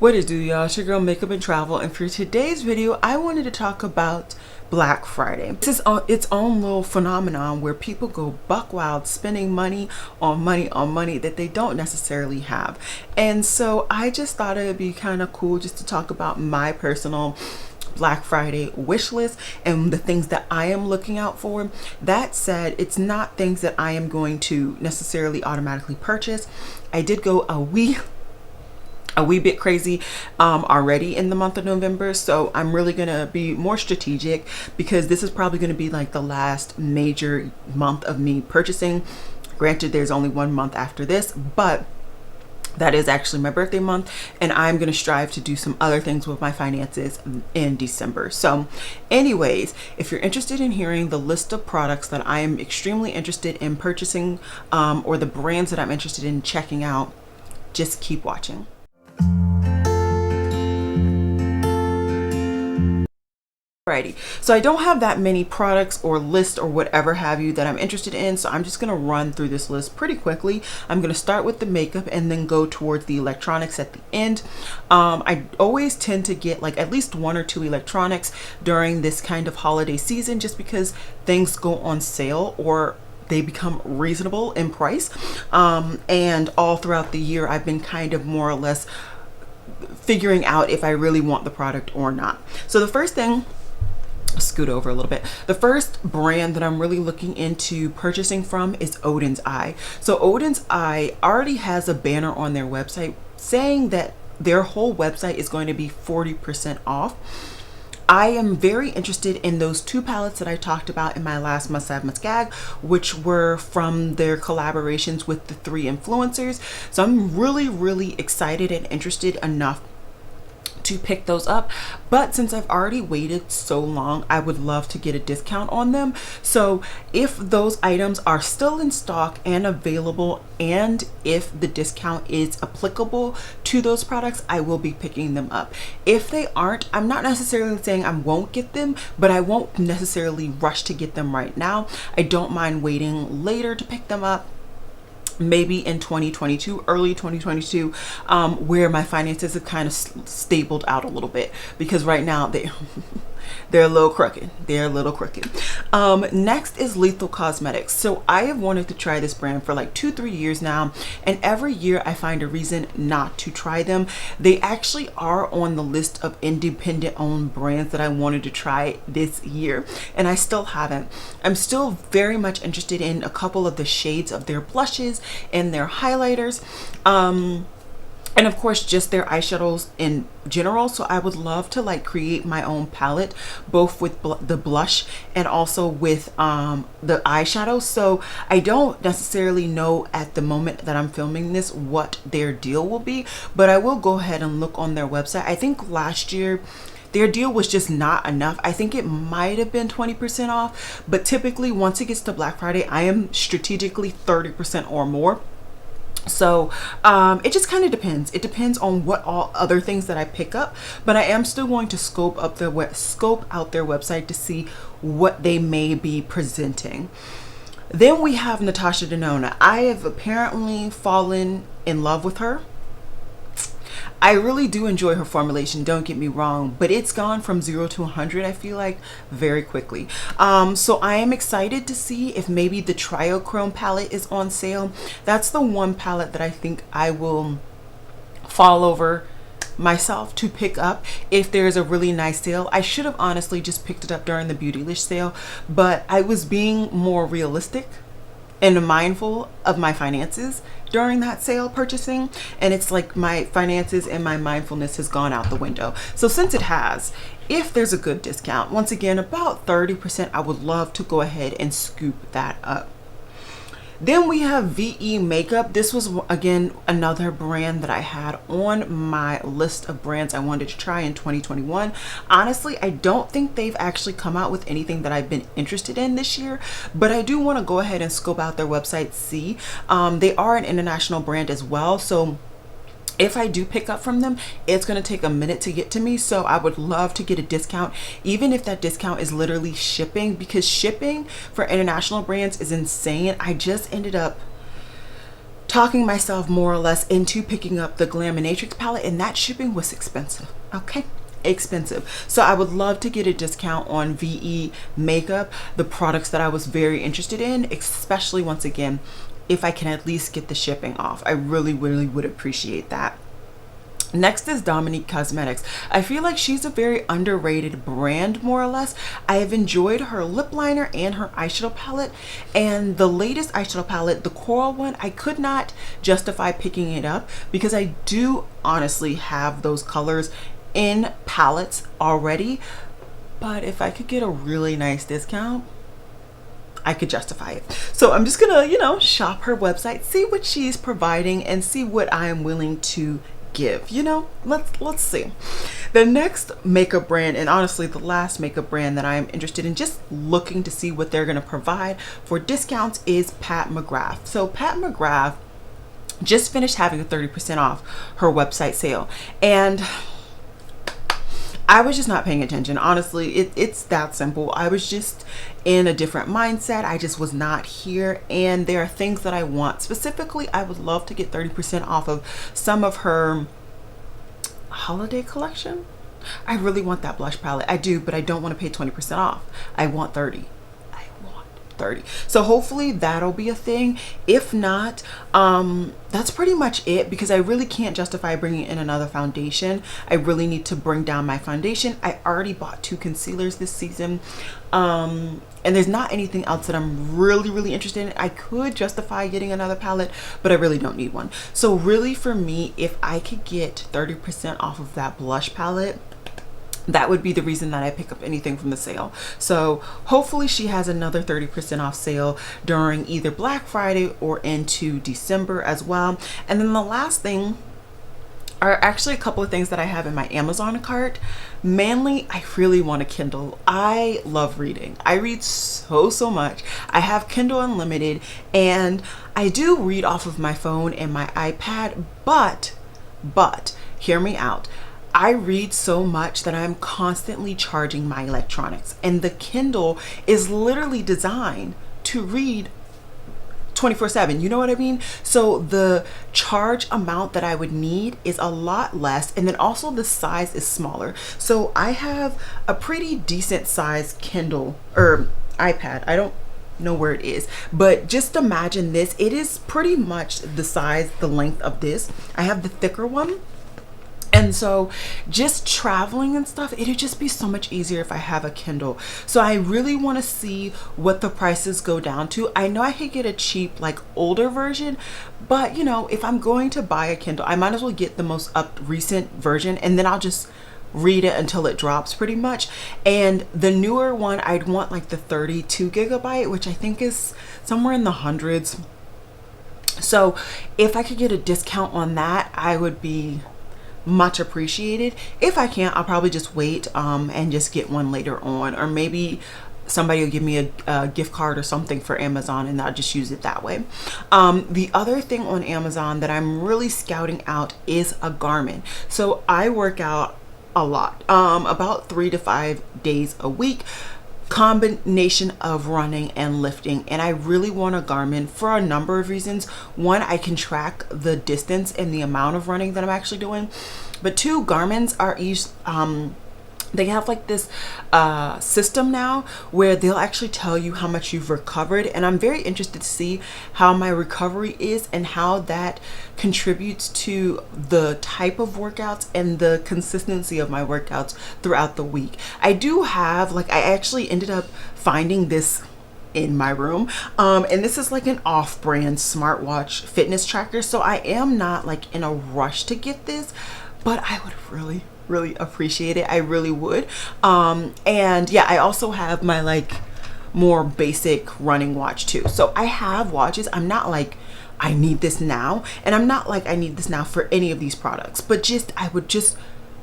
What it do, y'all? It's your girl Makeup and Travel, and for today's video I wanted to talk about Black Friday. This is its own little phenomenon where people go buck wild spending money on money that they don't necessarily have. And so I just thought it would be kind of cool just to talk about my personal Black Friday wish list and the things that I am looking out for. That said, it's not things that I am going to necessarily automatically purchase. I did go a wee bit crazy already in the month of November, so I'm really gonna be more strategic because this is probably gonna be like the last major month of me purchasing. Granted, there's only 1 month after this, but that is actually my birthday month, and I'm going to strive to do some other things with my finances in December. So anyways, if you're interested in hearing the list of products that I am extremely interested in purchasing, or the brands that I'm interested in checking out, just keep watching. Alrighty, so I don't have that many products or lists or whatever have you that I'm interested in, so I'm just going to run through this list pretty quickly. I'm going to start with the makeup and then go towards the electronics at the end. I always tend to get like at least 1 or 2 electronics during this kind of holiday season just because things go on sale or they become reasonable in price. And all throughout the year I've been kind of more or less figuring out if I really want the product or not. So the first thing, scoot over a little bit, the first brand that I'm really looking into purchasing from is Odins Eye. So Odins Eye already has a banner on their website saying that their whole website is going to be 40% off. I am very interested in those 2 palettes that I talked about in my last must have must gag, which were from their collaborations with the 3 influencers. So I'm really excited and interested enough to pick those up, but since I've already waited so long, I would love to get a discount on them. So if those items are still in stock and available, and if the discount is applicable to those products, I will be picking them up. If they aren't, I'm not necessarily saying I won't get them, but I won't necessarily rush to get them right now. I don't mind waiting later to pick them up, maybe in 2022, early 2022, where my finances have kind of stabled out a little bit, because right now they're a little crooked. Next is Lethal Cosmetics. So I have wanted to try this brand for like 2-3 years now, and every year I find a reason not to try them. They actually are on the list of independent owned brands that I wanted to try this year, and I still haven't. I'm still very much interested in a couple of the shades of their blushes and their highlighters, and of course just their eyeshadows in general. So I would love to like create my own palette, both with the blush and also with the eyeshadow. So I don't necessarily know at the moment that I'm filming this what their deal will be, but I will go ahead and look on their website. I think last year their deal was just not enough. I think it might have been 20% off, but typically once it gets to Black Friday, I am strategically 30% or more. So it just kind of depends. It depends on what all other things that I pick up, but I am still going to scope out their website to see what they may be presenting. Then we have Natasha Denona. I have apparently fallen in love with her. I really do enjoy her formulation, don't get me wrong, but it's gone from 0 to 100, I feel like, very quickly. So I am excited to see if maybe the Triochrome palette is on sale. That's the one palette that I think I will fall over myself to pick up if there's a really nice sale. I should have honestly just picked it up during the Beautylish sale, but I was being more realistic and mindful of my finances during that sale purchasing, and it's like my finances and my mindfulness has gone out the window. So since it has, if there's a good discount, once again about 30%, I would love to go ahead and scoop that up. Then we have VE Makeup. This was again another brand that I had on my list of brands I wanted to try in 2021. Honestly, I don't think they've actually come out with anything that I've been interested in this year, but I do want to go ahead and scope out their website, see. They are an international brand as well, so if I do pick up from them, it's going to take a minute to get to me. So I would love to get a discount, even if that discount is literally shipping, because shipping for international brands is insane. I just ended up talking myself more or less into picking up the Glaminatrix palette, and that shipping was expensive. Okay, expensive. So I would love to get a discount on VE makeup, the products that I was very interested in, especially once again if I can at least get the shipping off. I really would appreciate that. Next is Dominique Cosmetics. I feel like she's a very underrated brand, more or less. I have enjoyed her lip liner and her eyeshadow palette, and the latest eyeshadow palette, the coral one, I could not justify picking it up because I do honestly have those colors in palettes already, but if I could get a really nice discount, I could justify it. So I'm just gonna, you know, shop her website, see what she's providing, and see what I am willing to give. You know, let's see. The next makeup brand, and honestly the last makeup brand that I am interested in just looking to see what they're going to provide for discounts, is Pat McGrath. So Pat McGrath just finished having a 30% off her website sale, and I was just not paying attention. Honestly, it's that simple. I was just in a different mindset. I just was not here, and there are things that I want. Specifically, I would love to get 30% off of some of her holiday collection. I really want that blush palette. I do, but I don't want to pay 20% off. I want 30. 30. So hopefully that'll be a thing. If not, that's pretty much it, because I really can't justify bringing in another foundation. I really need to bring down my foundation. I already bought 2 concealers this season, and there's not anything else that I'm really interested in. I could justify getting another palette, but I really don't need one. So really for me, if I could get 30% off of that blush palette, that would be the reason that I pick up anything from the sale. So hopefully she has another 30% off sale during either Black Friday or into December as well. And then the last thing are actually a couple of things that I have in my Amazon cart. Mainly, I really want a Kindle. I love reading. I read so much. I have Kindle Unlimited, and I do read off of my phone and my iPad, but hear me out. I read so much that I'm constantly charging my electronics, and the Kindle is literally designed to read 24/7. You know what I mean? So the charge amount that I would need is a lot less, and then also the size is smaller. So I have a pretty decent size Kindle or iPad. I don't know where it is, but just imagine this. It is pretty much the size, the length of this. I have the thicker one. And so just traveling and stuff, it'd just be so much easier if I have a Kindle. So I really want to see what the prices go down to. I know I could get a cheap, like, older version, but you know, if I'm going to buy a Kindle, I might as well get the most recent version, and then I'll just read it until it drops pretty much. And the newer one, I'd want like the 32 gigabyte, which I think is somewhere in the hundreds. So if I could get a discount on that, I would be much appreciated. If I can't, I'll probably just wait and just get one later on, or maybe somebody will give me a gift card or something for Amazon, and I'll just use it that way. The other thing on Amazon that I'm really scouting out is a Garmin. So I work out a lot, about 3 to 5 days a week, combination of running and lifting, and I really want a Garmin for a number of reasons. One, I can track the distance and the amount of running that I'm actually doing, but 2, Garmin's are they have like this system now where they'll actually tell you how much you've recovered, and I'm very interested to see how my recovery is and how that contributes to the type of workouts and the consistency of my workouts throughout the week. I do have, like, I actually ended up finding this in my room, and this is like an off-brand smartwatch fitness tracker, so I am not like in a rush to get this, but I would really appreciate it. I really would. And yeah, I also have my like more basic running watch too. So I have watches. I'm not like I need this now, and I'm not like I need this now for any of these products, but just I would just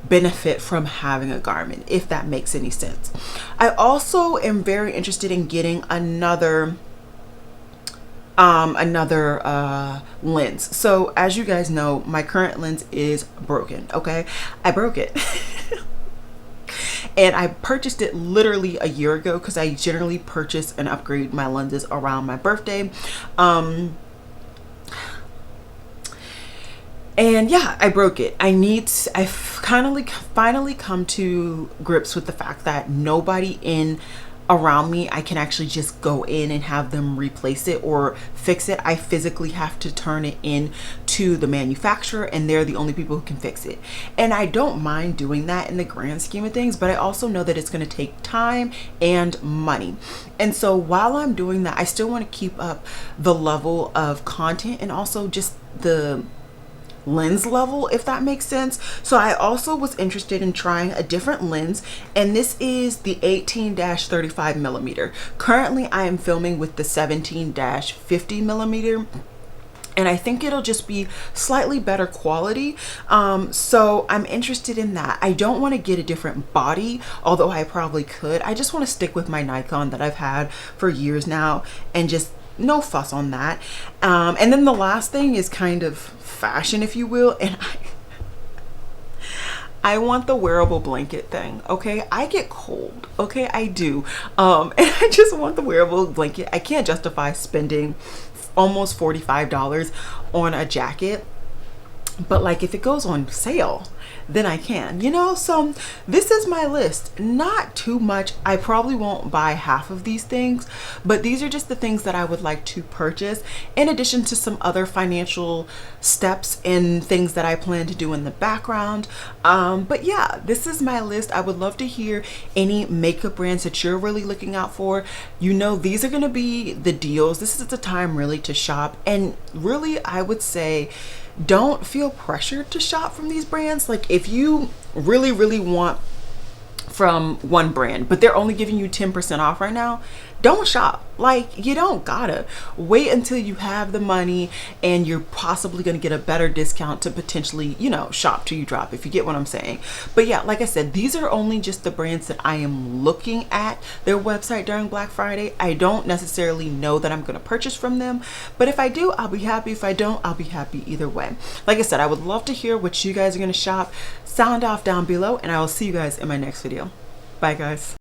benefit from having a Garmin, if that makes any sense. I also am very interested in getting another lens. So as you guys know, my current lens is broken. Okay, I broke it and I purchased it literally a year ago, because I generally purchase and upgrade my lenses around my birthday. And yeah, I broke it. I've finally come to grips with the fact that nobody in around me, I can actually just go in and have them replace it or fix it. I physically have to turn it in to the manufacturer, and they're the only people who can fix it. And I don't mind doing that in the grand scheme of things, but I also know that it's going to take time and money. And so while I'm doing that, I still want to keep up the level of content and also just the lens level, if that makes sense. So I also was interested in trying a different lens, and this is the 18-35 millimeter. Currently I am filming with the 17-50 millimeter, and I think it'll just be slightly better quality. So I'm interested in that. I don't want to get a different body, although I probably could. I just want to stick with my Nikon that I've had for years now and just no fuss on that. And then the last thing is kind of fashion, if you will, and I want the wearable blanket thing. Okay, I get cold. Okay, I do. And I just want the wearable blanket. I can't justify spending almost $45 on a jacket, but like if it goes on sale, then I can, you know. So this is my list. Not too much. I probably won't buy half of these things, but these are just the things that I would like to purchase, in addition to some other financial steps and things that I plan to do in the background. But yeah, this is my list. I would love to hear any makeup brands that you're really looking out for. You know, these are going to be the deals. This is the time really to shop, and really I would say don't feel pressured to shop from these brands. Like if you really want from one brand, but they're only giving you 10% off right now, don't shop. Like, you don't gotta wait until you have the money and you're possibly gonna get a better discount to potentially, you know, shop till you drop, if you get what I'm saying. But yeah, like I said, these are only just the brands that I am looking at their website during Black Friday. I don't necessarily know that I'm gonna purchase from them, but if I do, I'll be happy. If I don't, I'll be happy either way. Like I said, I would love to hear what you guys are gonna shop. Sound off down below, and I will see you guys in my next video. Bye guys.